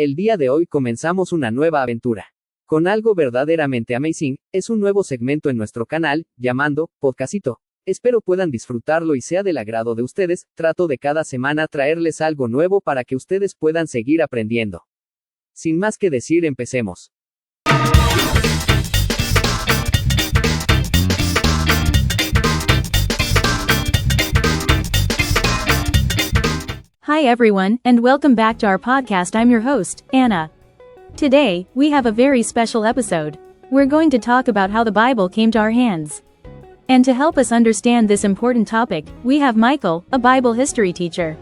El día de hoy comenzamos una nueva aventura. Con algo verdaderamente amazing, es un nuevo segmento en nuestro canal, llamando Podcastito. Espero puedan disfrutarlo y sea del agrado de ustedes. Trato de cada semana traerles algo nuevo para que ustedes puedan seguir aprendiendo. Sin más que decir, empecemos. Hi everyone, and welcome back to our podcast. I'm your host, Anna. Today, we have a very special episode. We're going to talk about how the Bible came to our hands. And to help us understand this important topic, we have Michael, a Bible history teacher.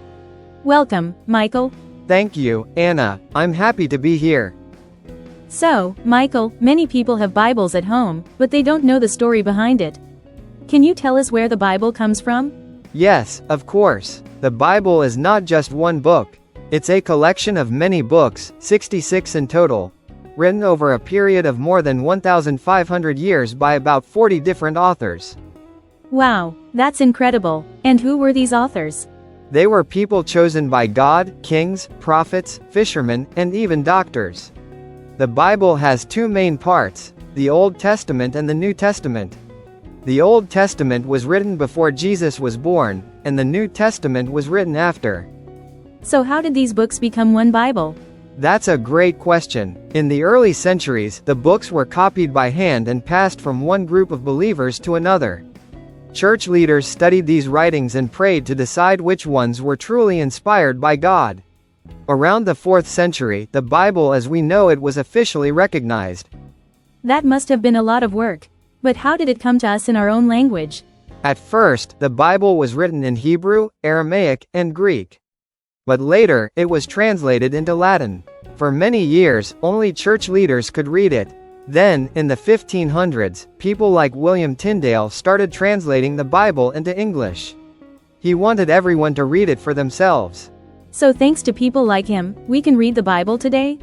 Welcome, Michael. Thank you, Anna. I'm happy to be here. So, Michael, many people have Bibles at home, but they don't know the story behind it. Can you tell us where the Bible comes from? Yes, of course. The Bible is not just one book. It's a collection of many books, 66 in total, written over a period of more than 1,500 years by about 40 different authors. Wow, that's incredible. And who were these authors? They were people chosen by God, kings, prophets, fishermen, and even doctors. The Bible has two main parts, the Old Testament and the New Testament. The Old Testament was written before Jesus was born, and the New Testament was written after. So how did these books become one Bible? That's a great question. In the early centuries, the books were copied by hand and passed from one group of believers to another. Church leaders studied these writings and prayed to decide which ones were truly inspired by God. Around the 4th century, the Bible as we know it was officially recognized. That must have been a lot of work. But how did it come to us in our own language? At first, the Bible was written in Hebrew, Aramaic, and Greek. But later, it was translated into Latin. For many years, only church leaders could read it. Then, in the 1500s, people like William Tyndale started translating the Bible into English. He wanted everyone to read it for themselves. So thanks to people like him, we can read the Bible today?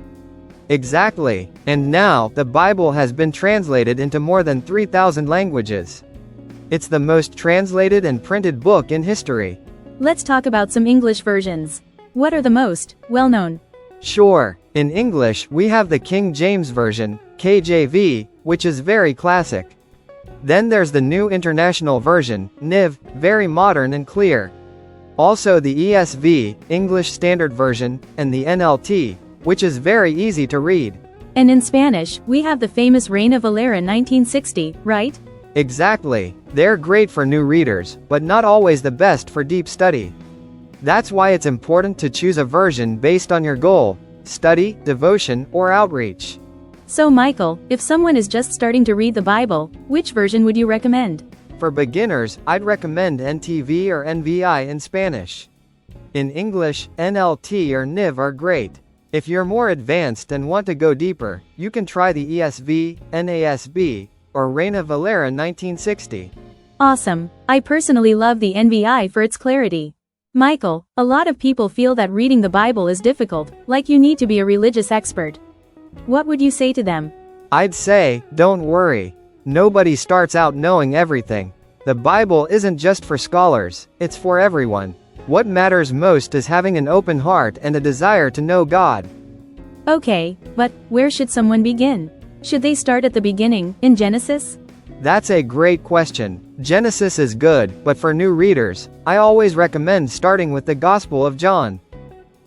Exactly. And now, the Bible has been translated into more than 3,000 languages. It's the most translated and printed book in history. Let's talk about some English versions. What are the most well-known? Sure. In English, we have the King James Version, KJV, which is very classic. Then there's the New International Version, NIV, very modern and clear. Also the ESV, English Standard Version, and the NLT, which is very easy to read. And in Spanish, we have the famous Reina Valera 1960, right? Exactly. They're great for new readers, but not always the best for deep study. That's why it's important to choose a version based on your goal, study, devotion, or outreach. So Michael, if someone is just starting to read the Bible, which version would you recommend? For beginners, I'd recommend NTV or NVI in Spanish. In English, NLT or NIV are great. If you're more advanced and want to go deeper, you can try the ESV, NASB, or Reina Valera 1960. Awesome. I personally love the NVI for its clarity. Michael, a lot of people feel that reading the Bible is difficult, like you need to be a religious expert. What would you say to them? I'd say, don't worry. Nobody starts out knowing everything. The Bible isn't just for scholars, it's for everyone. What matters most is having an open heart and a desire to know God. Okay, but where should someone begin? Should they start at the beginning, in Genesis? That's a great question. Genesis is good, but for new readers, I always recommend starting with the Gospel of John.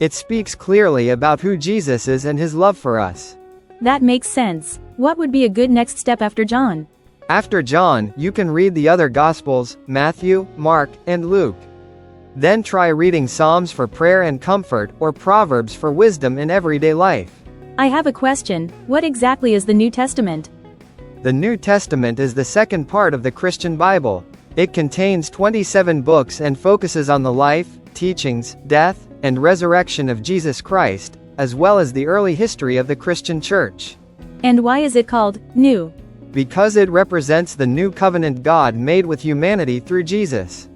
It speaks clearly about who Jesus is and his love for us. That makes sense. What would be a good next step after John? After John, you can read the other Gospels, Matthew, Mark, and Luke. Then try reading Psalms for prayer and comfort, or Proverbs for wisdom in everyday life. I have a question. What exactly is the New Testament? The New Testament is the second part of the Christian Bible. It contains 27 books and focuses on the life, teachings, death, and resurrection of Jesus Christ, as well as the early history of the Christian Church. And why is it called New? Because it represents the new covenant God made with humanity through Jesus.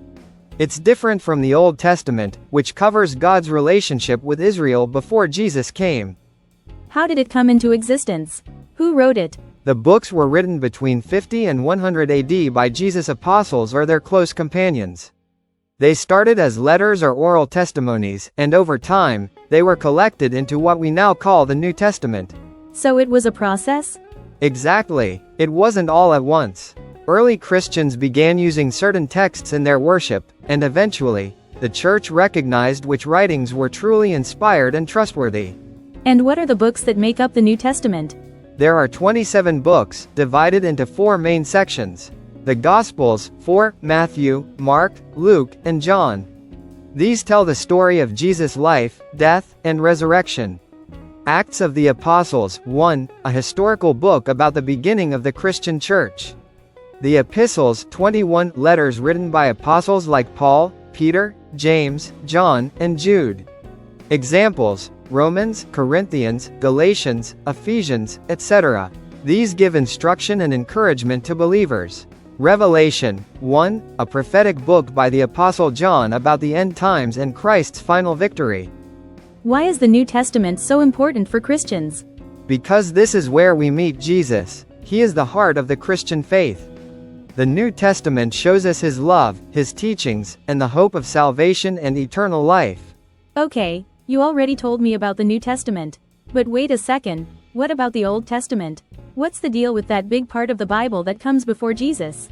It's different from the Old Testament, which covers God's relationship with Israel before Jesus came. How did it come into existence? Who wrote it? The books were written between 50 and 100 AD by Jesus' apostles or their close companions. They started as letters or oral testimonies, and over time, they were collected into what we now call the New Testament. So it was a process? Exactly. It wasn't all at once. Early Christians began using certain texts in their worship, and eventually, the church recognized which writings were truly inspired and trustworthy. And what are the books that make up the New Testament? There are 27 books, divided into 4 main sections. The Gospels, 4, Matthew, Mark, Luke, and John. These tell the story of Jesus' life, death, and resurrection. Acts of the Apostles, 1, a historical book about the beginning of the Christian church. The Epistles, 21 letters written by apostles like Paul, Peter, James, John, and Jude. Examples: Romans, Corinthians, Galatians, Ephesians, etc. These give instruction and encouragement to believers. Revelation, 1, a prophetic book by the Apostle John about the end times and Christ's final victory. Why is the New Testament so important for Christians? Because this is where we meet Jesus. He is the heart of the Christian faith. The New Testament shows us His love, His teachings, and the hope of salvation and eternal life. Okay, you already told me about the New Testament. But wait a second, what about the Old Testament? What's the deal with that big part of the Bible that comes before Jesus?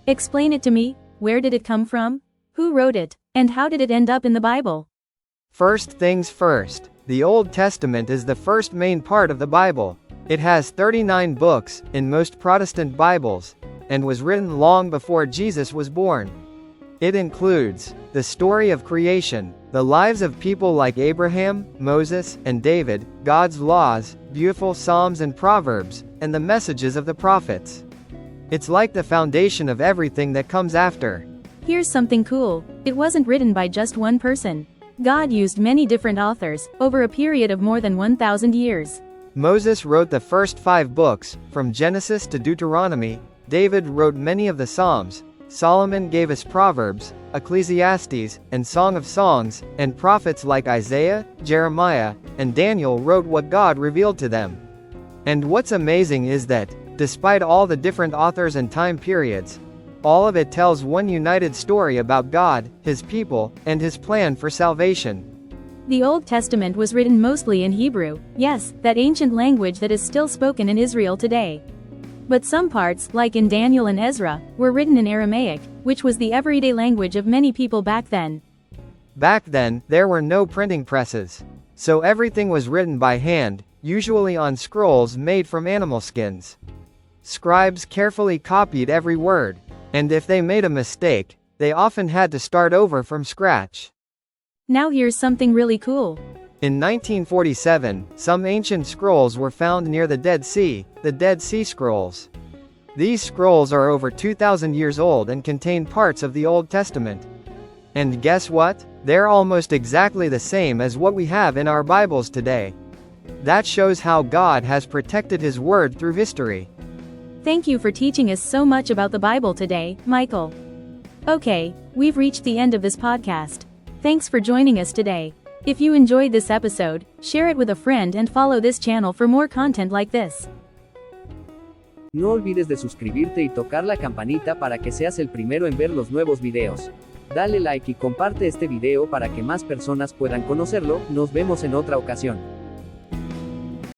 Explain it to me. Where did it come from? Who wrote it? And how did it end up in the Bible? First things first, the Old Testament is the first main part of the Bible. It has 39 books, in most Protestant Bibles, and was written long before Jesus was born. It includes the story of creation, the lives of people like Abraham, Moses, and David, God's laws, beautiful Psalms and Proverbs, and the messages of the prophets. It's like the foundation of everything that comes after. Here's something cool. It wasn't written by just one person. God used many different authors, over a period of more than 1,000 years. Moses wrote the first 5 books, from Genesis to Deuteronomy. David wrote many of the Psalms. Solomon gave us Proverbs, Ecclesiastes, and Song of Songs, and prophets like Isaiah, Jeremiah, and Daniel wrote what God revealed to them. And what's amazing is that, despite all the different authors and time periods, all of it tells one united story about God, His people, and His plan for salvation. The Old Testament was written mostly in Hebrew, yes, that ancient language that is still spoken in Israel today. But some parts, like in Daniel and Ezra, were written in Aramaic, which was the everyday language of many people back then. Back then, there were no printing presses. So everything was written by hand, usually on scrolls made from animal skins. Scribes carefully copied every word, and if they made a mistake, they often had to start over from scratch. Now here's something really cool. In 1947, some ancient scrolls were found near the Dead Sea, the Dead Sea Scrolls. These scrolls are over 2,000 years old and contain parts of the Old Testament. And guess what? They're almost exactly the same as what we have in our Bibles today. That shows how God has protected His Word through history. Thank you for teaching us so much about the Bible today, Michael. Okay, we've reached the end of this podcast. Thanks for joining us today. If you enjoyed this episode, share it with a friend and follow this channel for more content like this. No olvides de suscribirte y tocar la campanita para que seas el primero en ver los nuevos videos. Dale like y comparte este video para que más personas puedan conocerlo. Nos vemos en otra ocasión.